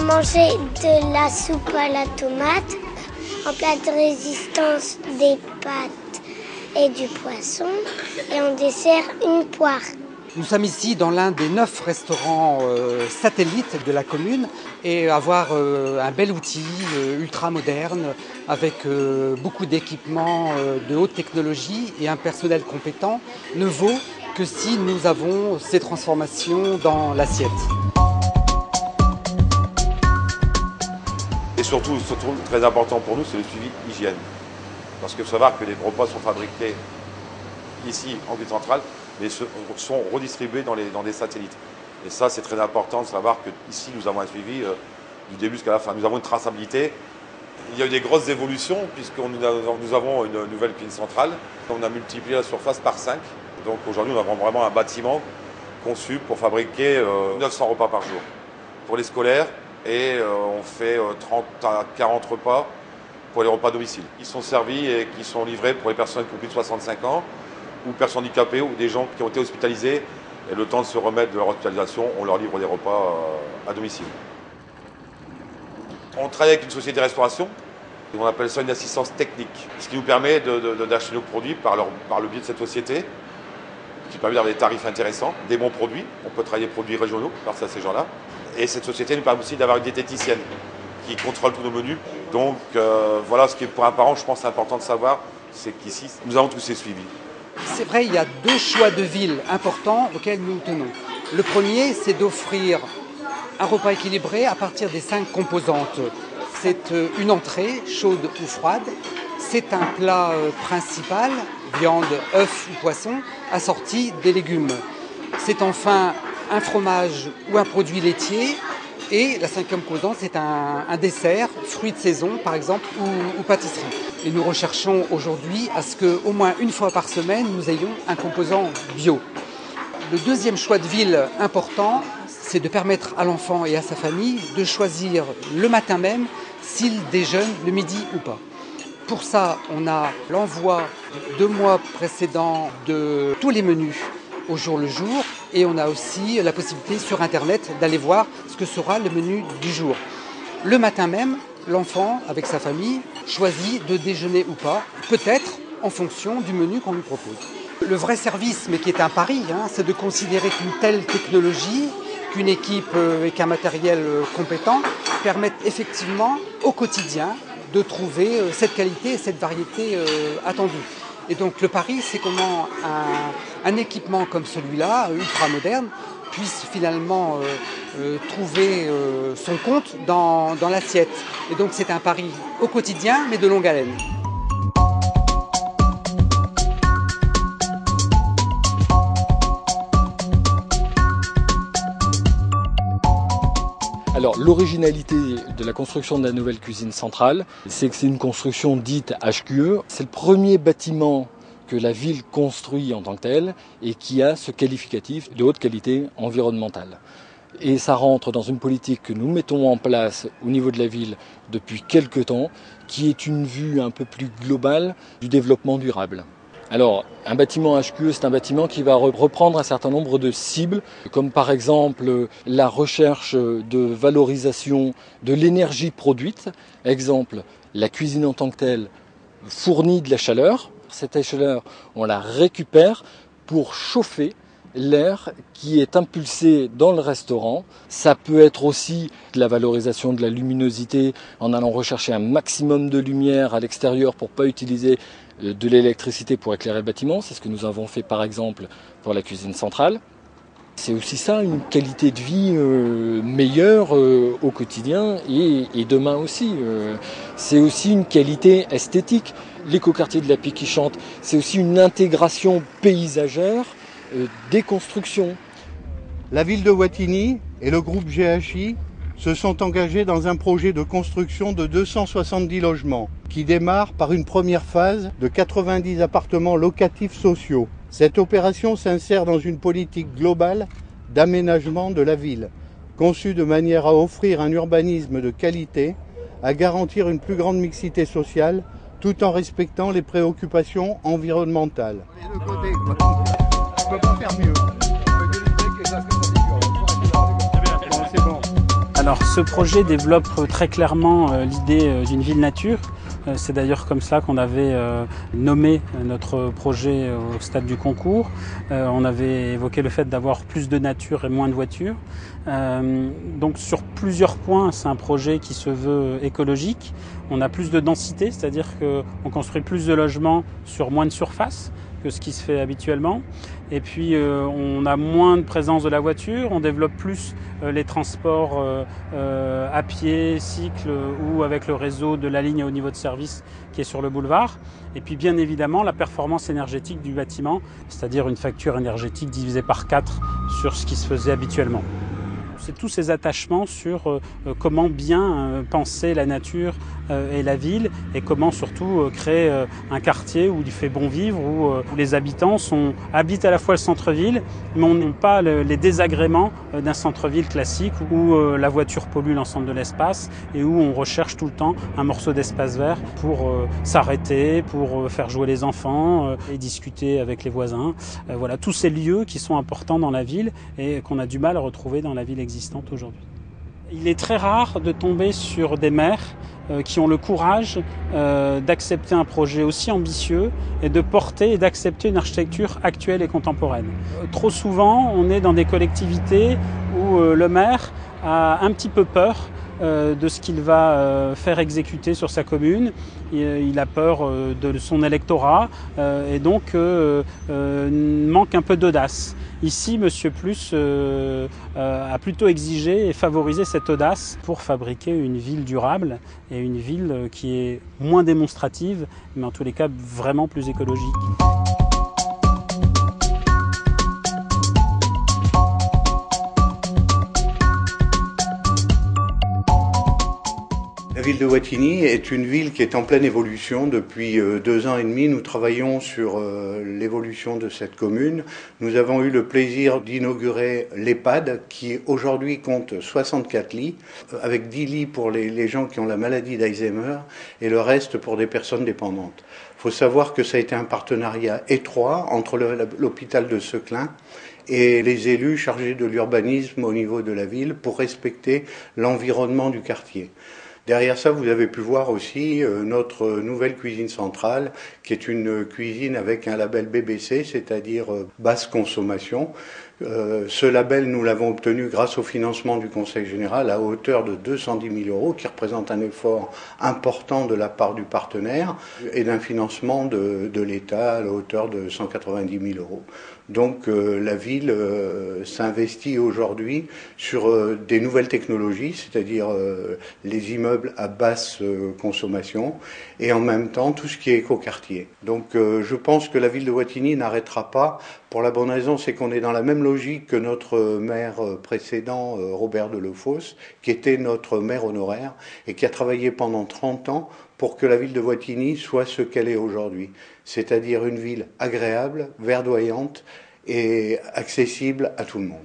manger de la soupe à la tomate, en plat de résistance des pâtes et du poisson, et en dessert une poire. Nous sommes ici dans l'un des 9 restaurants satellites de la commune et avoir un bel outil ultra moderne avec beaucoup d'équipements de haute technologie et un personnel compétent ne vaut que si nous avons ces transformations dans l'assiette. Et surtout très important pour nous, c'est le suivi hygiène. Parce qu'il faut savoir que les repas sont fabriqués ici en ville centrale, mais sont redistribués dans des satellites. Et ça, c'est très important de savoir qu'ici, nous avons un suivi du début jusqu'à la fin. Nous avons une traçabilité. Il y a eu des grosses évolutions, puisque nous avons une nouvelle cuisine centrale. On a multiplié la surface par 5. Donc aujourd'hui, nous avons vraiment un bâtiment conçu pour fabriquer 900 repas par jour. Pour les scolaires, et on fait 30 à 40 repas pour les repas à domicile. Ils sont servis et qui sont livrés pour les personnes qui ont plus de 65 ans, ou personnes handicapées, ou des gens qui ont été hospitalisés. Et le temps de se remettre de leur hospitalisation, on leur livre des repas à domicile. On travaille avec une société de restauration, on appelle ça une assistance technique, ce qui nous permet d'acheter nos produits par le biais de cette société, qui permet d'avoir des tarifs intéressants, des bons produits. On peut travailler des produits régionaux grâce à ces gens-là. Et cette société nous permet aussi d'avoir une diététicienne qui contrôle tous nos menus. Donc voilà, ce qui est pour un parent, je pense, important de savoir, c'est qu'ici, nous avons tous ces suivis. C'est vrai, il y a 2 choix de ville importants auxquels nous tenons. Le premier, c'est d'offrir un repas équilibré à partir des 5 composantes. C'est une entrée, chaude ou froide. C'est un plat principal, viande, œuf ou poisson, assorti des légumes. C'est enfin un fromage ou un produit laitier. Et la 5e composante, c'est un dessert, fruits de saison par exemple, ou pâtisserie. Et nous recherchons aujourd'hui à ce qu'au moins une fois par semaine, nous ayons un composant bio. Le 2e choix de ville important, c'est de permettre à l'enfant et à sa famille de choisir le matin même s'il déjeune le midi ou pas. Pour ça, on a l'envoi 2 mois précédents de tous les menus au jour le jour, et on a aussi la possibilité sur Internet d'aller voir ce que sera le menu du jour. Le matin même, l'enfant, avec sa famille, choisit de déjeuner ou pas, peut-être en fonction du menu qu'on lui propose. Le vrai service, mais qui est un pari, c'est de considérer qu'une telle technologie, qu'une équipe et qu'un matériel compétent permettent effectivement au quotidien de trouver cette qualité et cette variété attendue. Et donc le pari, c'est comment un équipement comme celui-là, ultra moderne, puisse finalement trouver son compte dans l'assiette. Et donc c'est un pari au quotidien, mais de longue haleine. Alors l'originalité de la construction de la nouvelle cuisine centrale, c'est que c'est une construction dite HQE. C'est le premier bâtiment que la ville construit en tant que tel et qui a ce qualificatif de haute qualité environnementale. Et ça rentre dans une politique que nous mettons en place au niveau de la ville depuis quelques temps, qui est une vue un peu plus globale du développement durable. Alors, un bâtiment HQE, c'est un bâtiment qui va reprendre un certain nombre de cibles, comme par exemple la recherche de valorisation de l'énergie produite. Exemple, la cuisine en tant que telle fournit de la chaleur. Cette chaleur, on la récupère pour chauffer l'air qui est impulsé dans le restaurant. Ça peut être aussi de la valorisation de la luminosité en allant rechercher un maximum de lumière à l'extérieur pour ne pas utiliser de l'électricité pour éclairer le bâtiment. C'est ce que nous avons fait par exemple pour la cuisine centrale. C'est aussi ça, une qualité de vie meilleure au quotidien et demain aussi. C'est aussi une qualité esthétique. L'écoquartier de la Pique qui chante, c'est aussi une intégration paysagère des constructions. La ville de Wattignies et le groupe GHI se sont engagés dans un projet de construction de 270 logements qui démarre par une première phase de 90 appartements locatifs sociaux. Cette opération s'insère dans une politique globale d'aménagement de la ville, conçue de manière à offrir un urbanisme de qualité, à garantir une plus grande mixité sociale, tout en respectant les préoccupations environnementales. Je peux pas faire mieux. Alors ce projet développe très clairement l'idée d'une ville nature. C'est d'ailleurs comme ça qu'on avait nommé notre projet au stade du concours. On avait évoqué le fait d'avoir plus de nature et moins de voitures. Donc sur plusieurs points, c'est un projet qui se veut écologique. On a plus de densité, c'est-à-dire qu'on construit plus de logements sur moins de surface que ce qui se fait habituellement. Et puis on a moins de présence de la voiture, on développe plus les transports à pied, cycle ou avec le réseau de la ligne à haut niveau de service qui est sur le boulevard. Et puis bien évidemment la performance énergétique du bâtiment, c'est-à-dire une facture énergétique divisée par 4 sur ce qui se faisait habituellement. C'est tous ces attachements sur comment bien penser la nature et la ville et comment surtout créer un quartier où il fait bon vivre, où les habitants habitent à la fois le centre-ville mais n'ont pas les désagréments d'un centre-ville classique où la voiture pollue l'ensemble de l'espace et où on recherche tout le temps un morceau d'espace vert pour s'arrêter, pour faire jouer les enfants et discuter avec les voisins. Voilà, tous ces lieux qui sont importants dans la ville et qu'on a du mal à retrouver dans la ville existante aujourd'hui. Il est très rare de tomber sur des maires qui ont le courage d'accepter un projet aussi ambitieux et de porter et d'accepter une architecture actuelle et contemporaine. Trop souvent, on est dans des collectivités où le maire a un petit peu peur de ce qu'il va faire exécuter sur sa commune. Il a peur de son électorat et donc manque un peu d'audace. Ici, Monsieur Plus a plutôt exigé et favorisé cette audace pour fabriquer une ville durable et une ville qui est moins démonstrative, mais en tous les cas vraiment plus écologique. La ville de Wattignies est une ville qui est en pleine évolution. Depuis 2 ans et demi, nous travaillons sur l'évolution de cette commune. Nous avons eu le plaisir d'inaugurer l'EHPAD qui aujourd'hui compte 64 lits, avec 10 lits pour les gens qui ont la maladie d'Alzheimer et le reste pour des personnes dépendantes. Il faut savoir que ça a été un partenariat étroit entre l'hôpital de Seclin et les élus chargés de l'urbanisme au niveau de la ville pour respecter l'environnement du quartier. Derrière ça, vous avez pu voir aussi notre nouvelle cuisine centrale, qui est une cuisine avec un label BBC, c'est-à-dire basse consommation. Ce label, nous l'avons obtenu grâce au financement du Conseil général à hauteur de 210 000 €, qui représente un effort important de la part du partenaire, et d'un financement de l'État à la hauteur de 190 000 €. Donc la ville s'investit aujourd'hui sur des nouvelles technologies, c'est-à-dire les immeubles à basse consommation, et en même temps tout ce qui est écoquartier. Donc je pense que la ville de Wattignies n'arrêtera pas, pour la bonne raison, c'est qu'on est dans la même logique que notre maire précédent, Robert Delefosse, qui était notre maire honoraire et qui a travaillé pendant 30 ans pour que la ville de Wattignies soit ce qu'elle est aujourd'hui, c'est-à-dire une ville agréable, verdoyante et accessible à tout le monde.